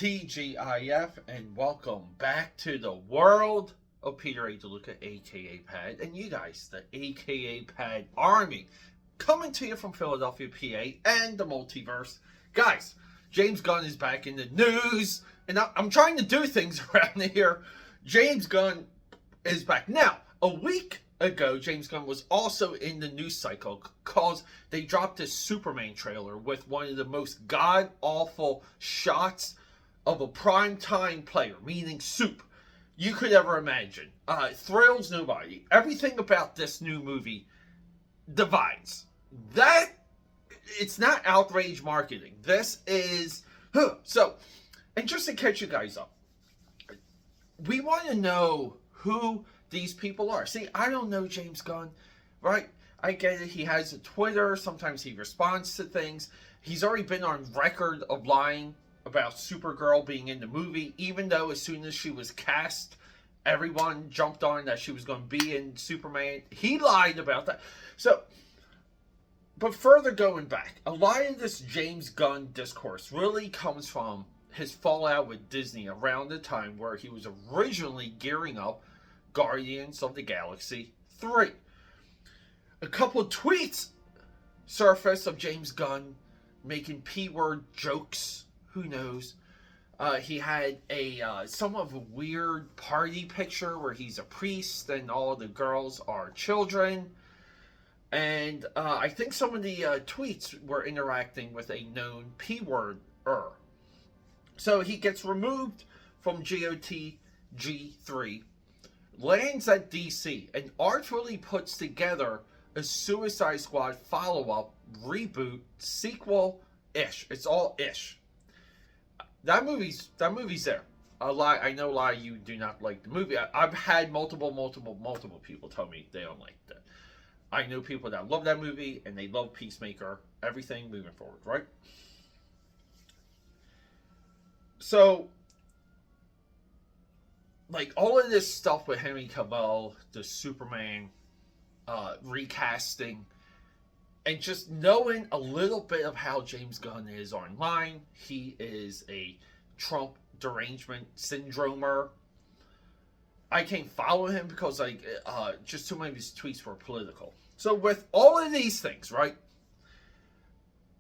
TGIF, and welcome back to the world of Peter A. DeLuca, AKAPAD, and you guys, the AKAPAD Army, coming to you from Philadelphia, PA, and the multiverse. Guys, James Gunn is back in the news, and I'm trying to do things around here. James Gunn is back. Now, a week ago, James Gunn was also in the news cycle because they dropped this Superman trailer with one of the most god-awful shots of a primetime player, meaning soup, you could ever imagine. Thrills nobody. Everything about this new movie divides. That, it's not outrage marketing. This is, so, and just to catch you guys up, we want to know who these people are. See, I don't know James Gunn, right? I get it. He has a Twitter. Sometimes he responds to things. He's already been on record of lying about Supergirl being in the movie, even though as soon as she was cast, everyone jumped on that she was going to be in Superman. He lied about that. So, but further going back, a lot of this James Gunn discourse really comes from his fallout with Disney around the time where he was originally gearing up Guardians of the Galaxy 3. A couple of tweets surfaced of James Gunn making P-word jokes. Who knows? He had a somewhat of a weird party picture where he's a priest and all the girls are children. And I think some of the tweets were interacting with a known P-word-er. So he gets removed from GOT G3, lands at DC, and artfully puts together a Suicide Squad follow-up, reboot, sequel-ish. It's all ish. That movie's there. I know a lot of you do not like the movie. I've had multiple people tell me they don't like that. I know people that love that movie and they love Peacemaker. Everything moving forward, right? So, like, all of this stuff with Henry Cavill, the Superman recasting, and just knowing a little bit of how James Gunn is online. He is a Trump derangement syndromer. I can't follow him because just too many of his tweets were political. So with all of these things, right,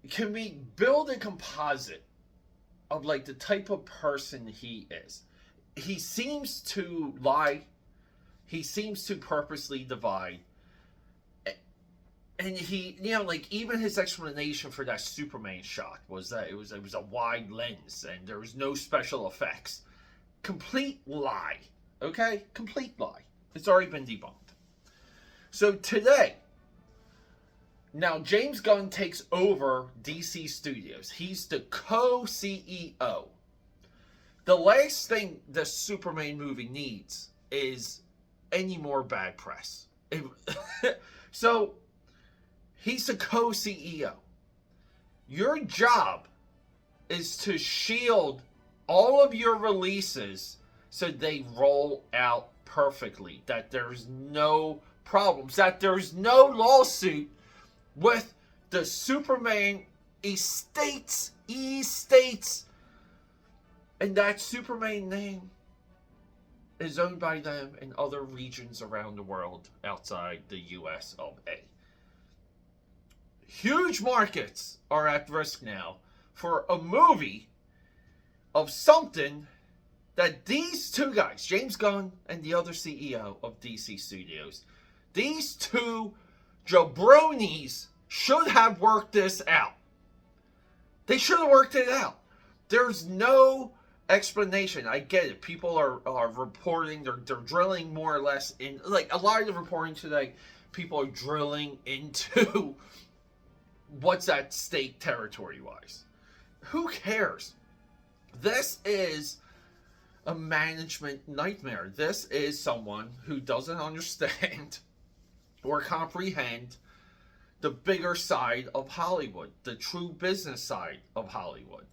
can we build a composite of like the type of person he is? He seems to lie. He seems to purposely divide. And he, like, even his explanation for that Superman shot was that it was a wide lens and there was no special effects. Complete lie. Okay? Complete lie. It's already been debunked. So today, now James Gunn takes over DC Studios. He's the co-CEO. The last thing the Superman movie needs is any more bad press. So, he's the co-CEO. Your job is to shield all of your releases so they roll out perfectly. That there's no problems. That there's no lawsuit with the Superman estates, and that Superman name is owned by them in other regions around the world outside the US of A. Huge markets are at risk now for a movie of something that these two guys, James Gunn and the other CEO of DC Studios, these two jabronis should have worked this out. They should have worked it out. There's no explanation. I get it. People are reporting, they're drilling more or less in, like a lot of the reporting today, people are drilling into what's at stake territory-wise. Who cares? This is a management nightmare. This is someone who doesn't understand or comprehend the bigger side of Hollywood, the true business side of Hollywood.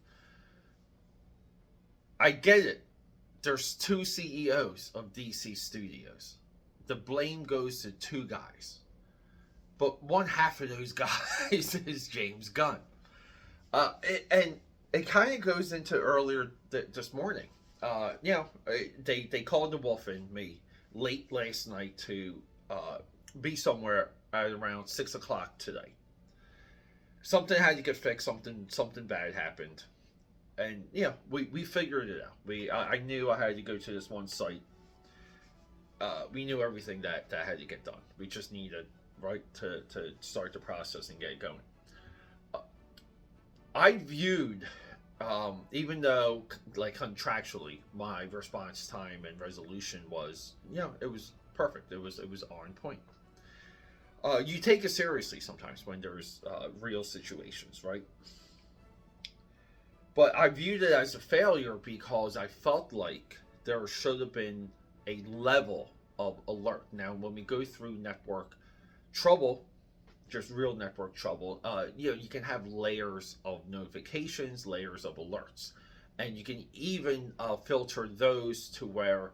I get it. There's two CEOs of DC Studios. The blame goes to two guys. But one half of those guys is James Gunn. And it kind of goes into earlier this morning. They called the wolf in me late last night to be somewhere at around 6 o'clock today. Something had to get fixed. Something bad happened, and we figured it out. I knew I had to go to this one site. We knew everything that had to get done. We just needed to start the process and get it going. Uh, I viewed, even though like contractually my response time and resolution was, it was perfect. It was on point. You take it seriously sometimes when there's real situations, right? But I viewed it as a failure because I felt like there should have been a level of alert. Now, when we go through network trouble, just real network trouble, you can have layers of notifications, layers of alerts, and you can even filter those to where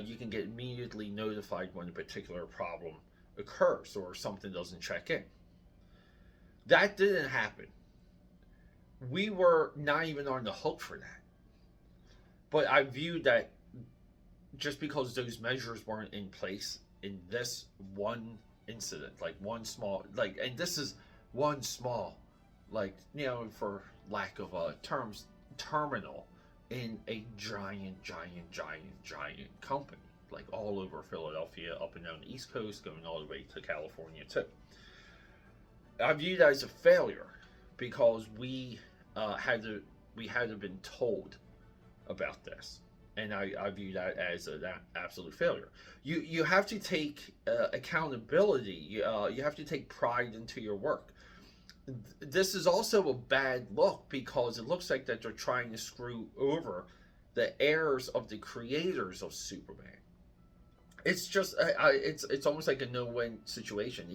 you can get immediately notified when a particular problem occurs or something doesn't check in. That didn't happen. We were not even on the hook for that. But I viewed that just because those measures weren't in place in this one incident, like one small, like, and this is one small, like, for lack of terms, terminal in a giant company, like all over Philadelphia, up and down the East Coast, going all the way to California too. I view that as a failure because we had to been told about this, and I view that as an absolute failure. You have to take accountability. You have to take pride into your work. This is also a bad look because it looks like that they're trying to screw over the heirs of the creators of Superman. It's just it's almost like a no-win situation.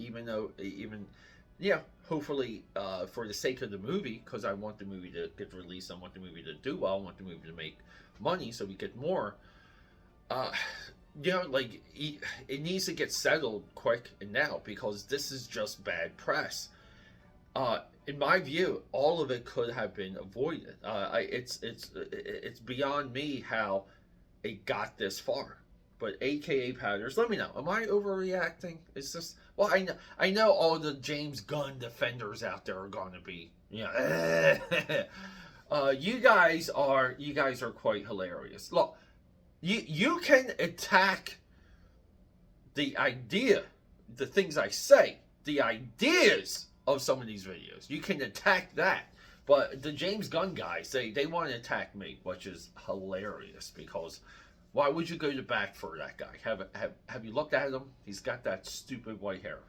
Hopefully for the sake of the movie, because I want the movie to get released, I want the movie to do well, I want the movie to make money so we get more. uh it needs to get settled quick and now because this is just bad press. In my view, all of it could have been avoided. It's beyond me how it got this far. But AKA Padders, let me know. Am I overreacting? Is this? Well, I know all the James Gunn defenders out there are going to be, you guys are quite hilarious. Look, you can attack the idea, the things I say, the ideas of some of these videos. You can attack that. But the James Gunn guys, they want to attack me, which is hilarious because why would you go to bat for that guy? Have you looked at him? He's got that stupid white hair.